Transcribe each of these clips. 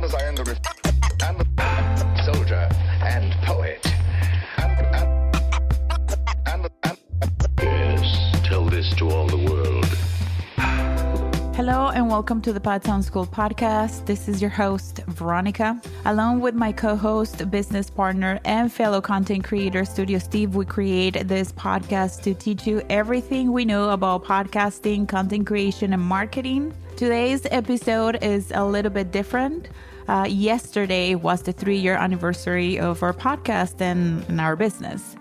as I am the soldier and poet. Yes, tell this to all the world. Hello and welcome to the Pod Sound School podcast. This is your host, Veronica. Along with my co-host, business partner, and fellow content creator, Studio Steve, we create this podcast to teach you everything we know about podcasting, content creation, and marketing. Today's episode is a little bit different. Yesterday was the 3-year anniversary of our podcast and our business.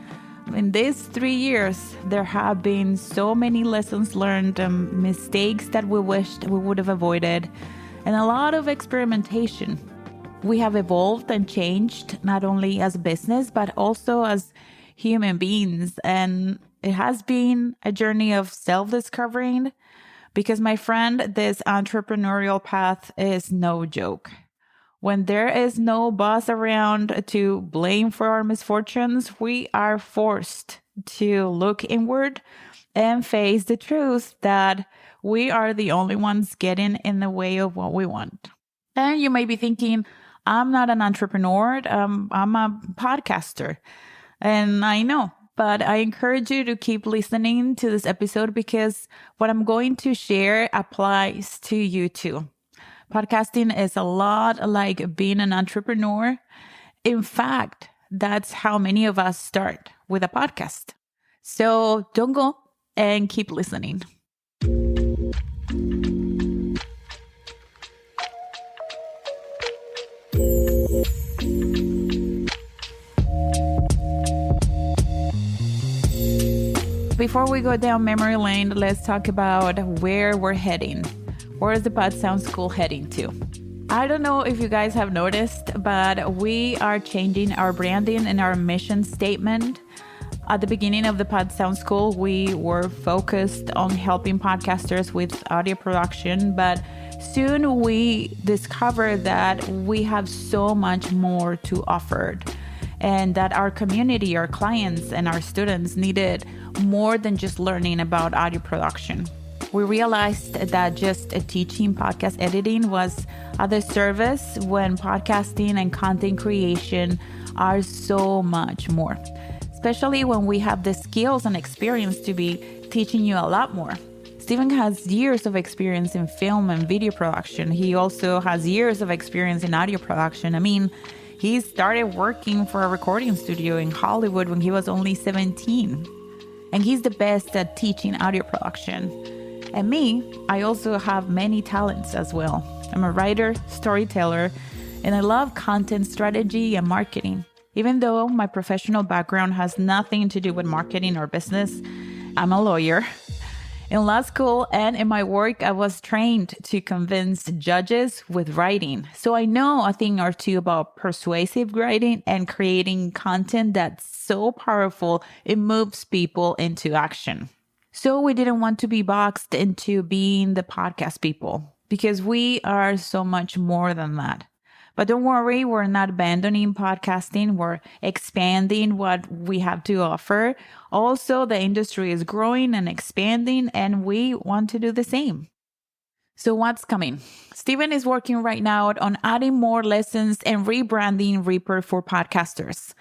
In these 3 years, there have been so many lessons learned and mistakes that we wished we would have avoided, and a lot of experimentation. We have evolved and changed, not only as a business, but also as human beings. And it has been a journey of self-discovering because, my friend, this entrepreneurial path is no joke. When there is no boss around to blame for our misfortunes, we are forced to look inward and face the truth that we are the only ones getting in the way of what we want. And you may be thinking, I'm not an entrepreneur, I'm a podcaster. And I know, but I encourage you to keep listening to this episode because what I'm going to share applies to you too. Podcasting is a lot like being an entrepreneur. In fact, that's how many of us start with a podcast. So don't go and keep listening. Before we go down memory lane, let's talk about where we're heading. Where is the Pod Sound School heading to? I don't know if you guys have noticed, but we are changing our branding and our mission statement. At the beginning of the Pod Sound School, we were focused on helping podcasters with audio production, but soon we discovered that we have so much more to offer and that our community, our clients, and our students needed more than just learning about audio production. We realized that just teaching podcast editing was a disservice when podcasting and content creation are so much more, especially when we have the skills and experience to be teaching you a lot more. Steven has years of experience in film and video production. He also has years of experience in audio production. I mean, he started working for a recording studio in Hollywood when he was only 17. And he's the best at teaching audio production. And me, I also have many talents as well. I'm a writer, storyteller, and I love content strategy and marketing. Even though my professional background has nothing to do with marketing or business, I'm a lawyer. In law school and in my work, I was trained to convince judges with writing. So I know a thing or two about persuasive writing and creating content that's so powerful, it moves people into action. So we didn't want to be boxed into being the podcast people because we are so much more than that. But don't worry, we're not abandoning podcasting. We're expanding what we have to offer. Also, the industry is growing and expanding, and we want to do the same. So what's coming? Steven is working right now on adding more lessons and rebranding Reaper for podcasters.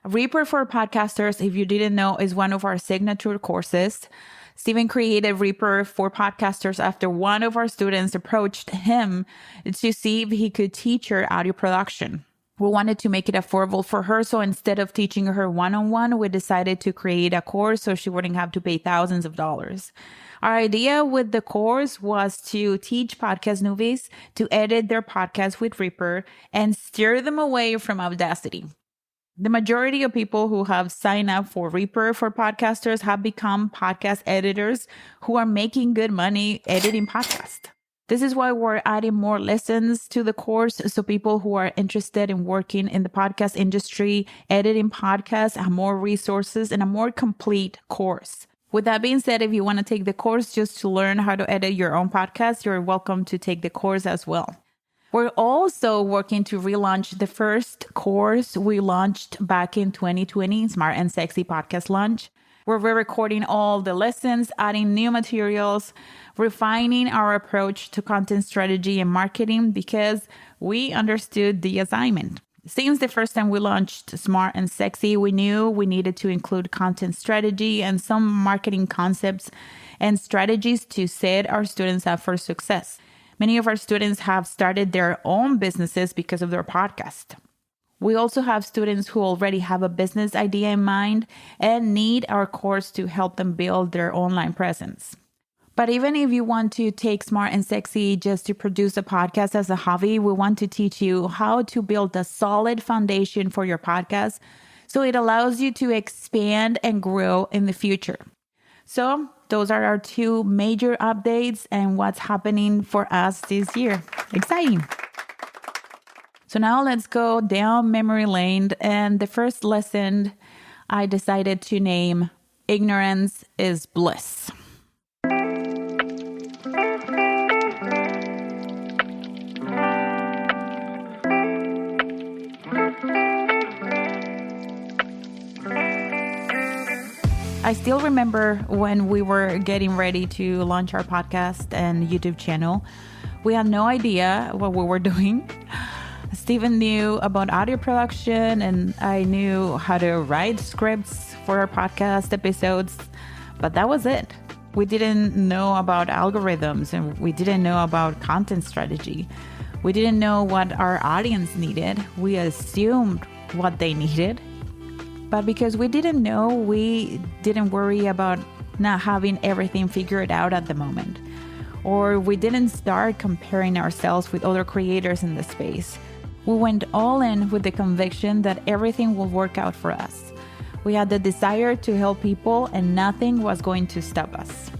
Reaper for Podcasters, if you didn't know, is one of our signature courses. Steven created Reaper for Podcasters after one of our students approached him to see if he could teach her audio production. We wanted to make it affordable for her, so instead of teaching her one-on-one, we decided to create a course so she wouldn't have to pay thousands of dollars. Our idea with the course was to teach podcast newbies to edit their podcast with Reaper and steer them away from Audacity. The majority of people who have signed up for Reaper for Podcasters have become podcast editors who are making good money editing podcasts. This is why we're adding more lessons to the course so people who are interested in working in the podcast industry, editing podcasts, have more resources and a more complete course. With that being said, if you want to take the course just to learn how to edit your own podcast, you're welcome to take the course as well. We're also working to relaunch the first course we launched back in 2020, Smart and Sexy Podcast Launch. We're re-recording all the lessons, adding new materials, refining our approach to content strategy and marketing because we understood the assignment. Since the first time we launched Smart and Sexy, we knew we needed to include content strategy and some marketing concepts and strategies to set our students up for success. Many of our students have started their own businesses because of their podcast. We also have students who already have a business idea in mind and need our course to help them build their online presence. But even if you want to take Smart and Sexy just to produce a podcast as a hobby, we want to teach you how to build a solid foundation for your podcast so it allows you to expand and grow in the future. So those are our two major updates and what's happening for us this year. Exciting. So now let's go down memory lane. And the first lesson I decided to name Ignorance is Bliss. I still remember when we were getting ready to launch our podcast and YouTube channel. We had no idea what we were doing. Steven knew about audio production and I knew how to write scripts for our podcast episodes, but that was it. We didn't know about algorithms and we didn't know about content strategy. We didn't know what our audience needed. We assumed what they needed. But because we didn't know, we didn't worry about not having everything figured out at the moment. Or we didn't start comparing ourselves with other creators in the space. We went all in with the conviction that everything will work out for us. We had the desire to help people and nothing was going to stop us.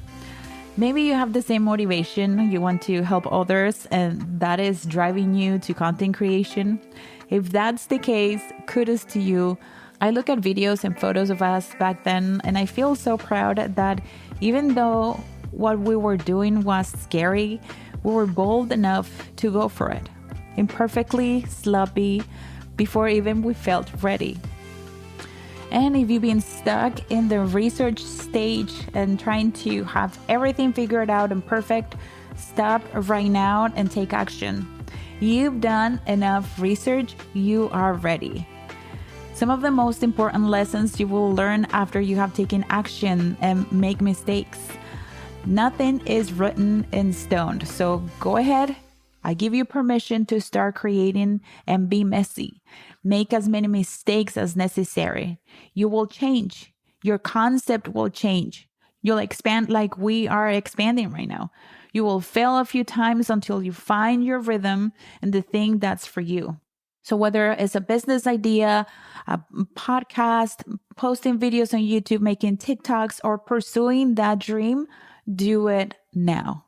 Maybe you have the same motivation. You want to help others and that is driving you to content creation. If that's the case, kudos to you. I look at videos and photos of us back then and I feel so proud that even though what we were doing was scary, we were bold enough to go for it. Imperfectly, sloppy, before even we felt ready. And if you've been stuck in the research stage and trying to have everything figured out and perfect, stop right now and take action. You've done enough research, you are ready. Some of the most important lessons you will learn after you have taken action and make mistakes. Nothing is written in stone, so go ahead. I give you permission to start creating and be messy. Make as many mistakes as necessary. You will change. Your concept will change. You'll expand like we are expanding right now. You will fail a few times until you find your rhythm and the thing that's for you. So whether it's a business idea, a podcast, posting videos on YouTube, making TikToks, or pursuing that dream, do it now.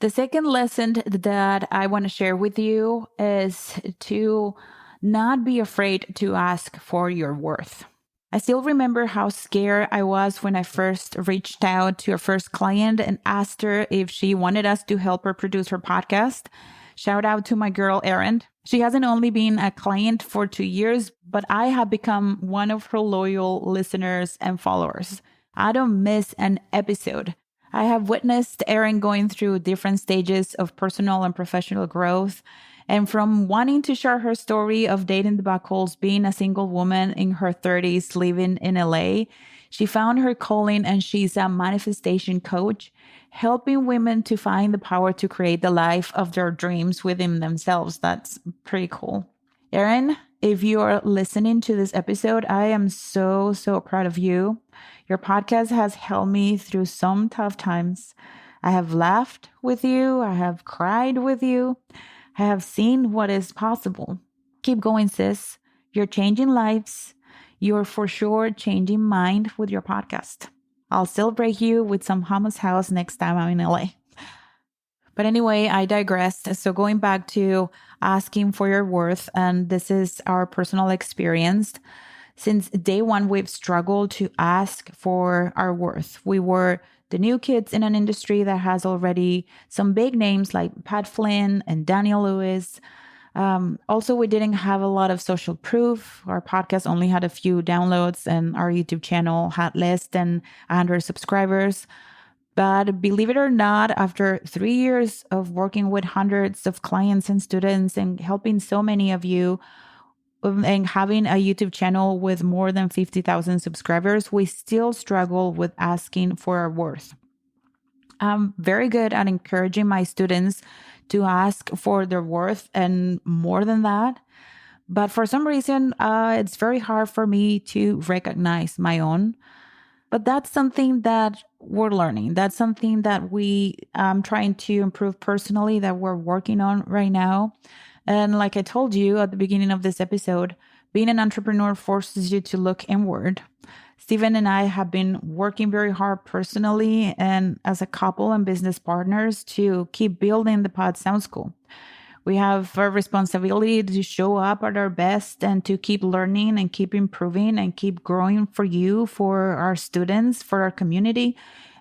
The second lesson that I want to share with you is to not be afraid to ask for your worth. I still remember how scared I was when I first reached out to our first client and asked her if she wanted us to help her produce her podcast. Shout out to my girl, Erin. She hasn't only been a client for 2 years, but I have become one of her loyal listeners and followers. I don't miss an episode. I have witnessed Erin going through different stages of personal and professional growth. And from wanting to share her story of dating the buckles, being a single woman in her 30s, living in LA, she found her calling and she's a manifestation coach, helping women to find the power to create the life of their dreams within themselves. That's pretty cool. Erin, if you are listening to this episode, I am so proud of you. Your podcast has helped me through some tough times. I have laughed with you. I have cried with you. I have seen what is possible. Keep going, sis. You're changing lives. You're for sure changing mind with your podcast. I'll celebrate you with some hummus house next time I'm in LA. But anyway, I digressed. So going back to asking for your worth, and this is our personal experience. Since day one, we've struggled to ask for our worth. We were the new kids in an industry that has already some big names like Pat Flynn and Daniel Lewis. Also, we didn't have a lot of social proof. Our podcast only had a few downloads, and our YouTube channel had less than 100 subscribers. But believe it or not, after 3 years of working with hundreds of clients and students and helping so many of you, and having a YouTube channel with more than 50,000 subscribers, we still struggle with asking for our worth. I'm very good at encouraging my students to ask for their worth and more than that. But for some reason, it's very hard for me to recognize my own. But that's something that we're learning. That's something that we trying to improve personally, that we're working on right now. And like I told you at the beginning of this episode, being an entrepreneur forces you to look inward. Steven and I have been working very hard personally and as a couple and business partners to keep building the Pod Sound School. We have a responsibility to show up at our best and to keep learning and keep improving and keep growing for you, for our students, for our community,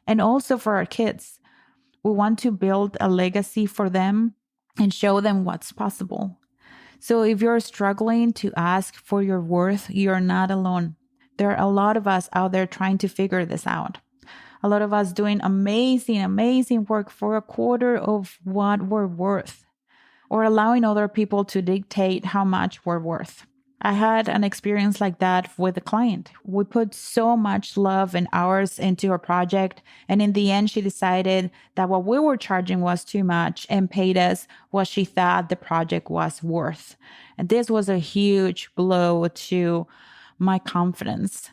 and also for our kids. We want to build a legacy for them and show them what's possible. So if you're struggling to ask for your worth, you're not alone. There are a lot of us out there trying to figure this out. A lot of us doing amazing work for a quarter of what we're worth, or allowing other people to dictate how much we're worth. I had an experience like that with a client. We put so much love and hours into her project, and in the end, she decided that what we were charging was too much and paid us what she thought the project was worth. And this was a huge blow to my confidence.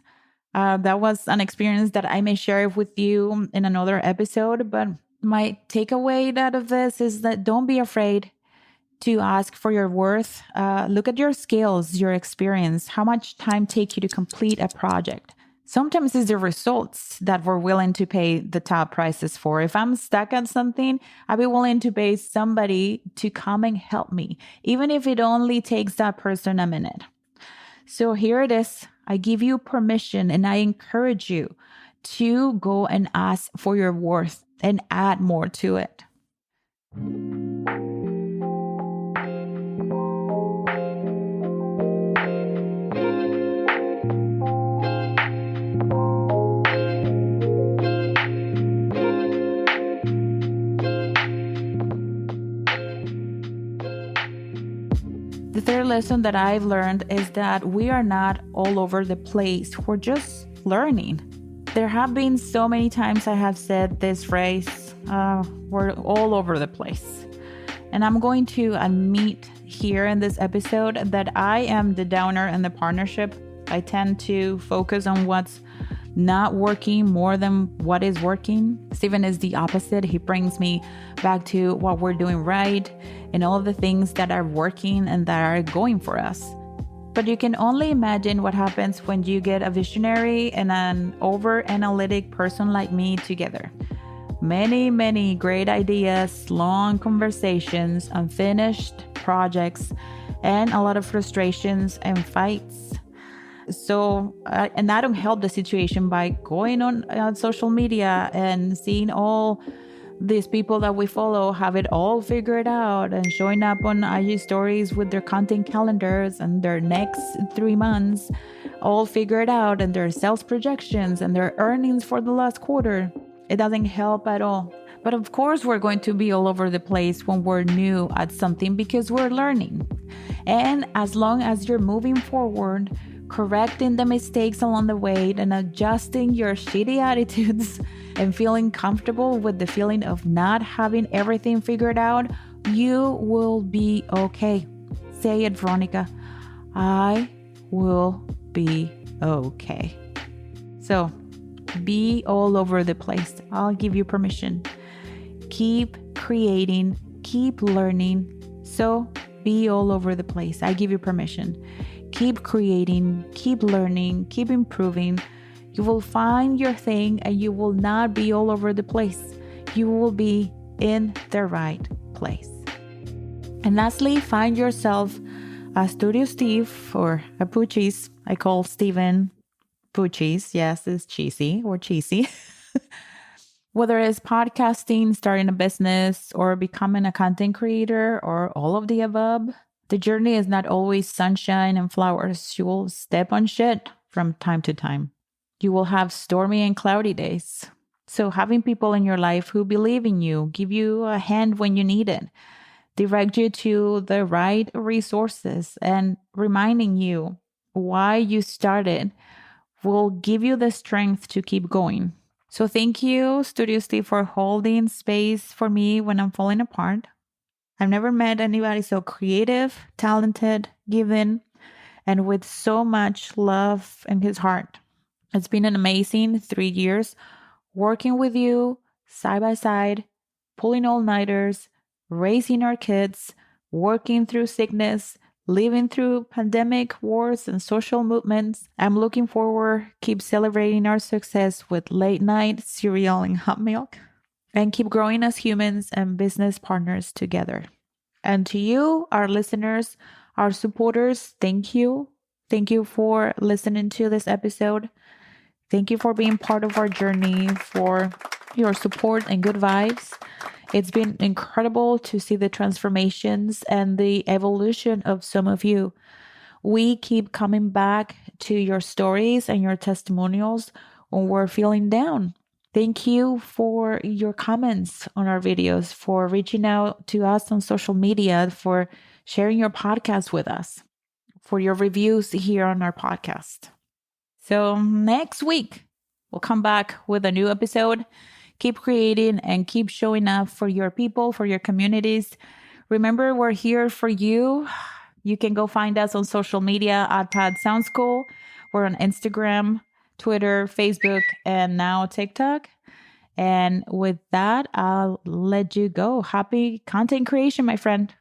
That was an experience that I may share with you in another episode, but my takeaway out of this is that don't be afraid to ask for your worth. Look at your skills, your experience, how much time take you to complete a project. Sometimes it's the results that we're willing to pay the top prices for. If I'm stuck at something, I'll be willing to pay somebody to come and help me, even if it only takes that person a minute. So here it is. I give you permission and I encourage you to go and ask for your worth and add more to it. The third lesson that I've learned is that we are not all over the place. We're just learning. There have been so many times I have said this phrase, we're all over the place. And I'm going to admit here in this episode that I am the downer in the partnership. I tend to focus on what's not working more than what is working. Steven is the opposite. He brings me back to what we're doing right and all of the things that are working and that are going for us. But you can only imagine what happens when you get a visionary and an over-analytic person like me together. Many great ideas, long conversations, unfinished projects, and a lot of frustrations and fights. So, and I don't help the situation by going on social media and seeing all these people that we follow have it all figured out and showing up on IG stories with their content calendars and their next 3 months all figured out and their sales projections and their earnings for the last quarter. It doesn't help at all. But of course, we're going to be all over the place when we're new at something because we're learning. And as long as you're moving forward, correcting the mistakes along the way and adjusting your shitty attitudes and feeling comfortable with the feeling of not having everything figured out, you will be okay. Say it, Veronica. I will be okay. So be all over the place. I'll give you permission. Keep creating, keep learning. So be all over the place. I give you permission. Keep creating, keep learning, keep improving. You will find your thing and you will not be all over the place. You will be in the right place. And lastly, find yourself a Studio Steve or a Poochies. I call Steven Poochies. Yes, it's cheesy or cheesy. Whether it's podcasting, starting a business, or becoming a content creator, or all of the above, The journey is not always sunshine and flowers. You will step on shit from time to time. You will have stormy and cloudy days. So, having people in your life who believe in you, give you a hand when you need it, direct you to the right resources, and reminding you why you started will give you the strength to keep going. So, thank you, Studio Steve, for holding space for me when I'm falling apart. I've never met anybody so creative, talented, giving, and with so much love in his heart. It's been an amazing 3 years working with you side by side, pulling all-nighters, raising our kids, working through sickness, living through pandemic, wars, and social movements. I'm looking forward, keep celebrating our success with late night cereal and hot milk, and keep growing as humans and business partners together. And to you, our listeners, our supporters, thank you. Thank you for listening to this episode. Thank you for being part of our journey, for your support and good vibes. It's been incredible to see the transformations and the evolution of some of you. We keep coming back to your stories and your testimonials when we're feeling down. Thank you for your comments on our videos, for reaching out to us on social media, for sharing your podcast with us, for your reviews here on our podcast. So next week, we'll come back with a new episode. Keep creating and keep showing up for your people, for your communities. Remember, we're here for you. You can go find us on social media at Pod Sounds Cool. We're on Instagram, Twitter, Facebook, and now TikTok. And with that, I'll let you go. Happy content creation, my friend.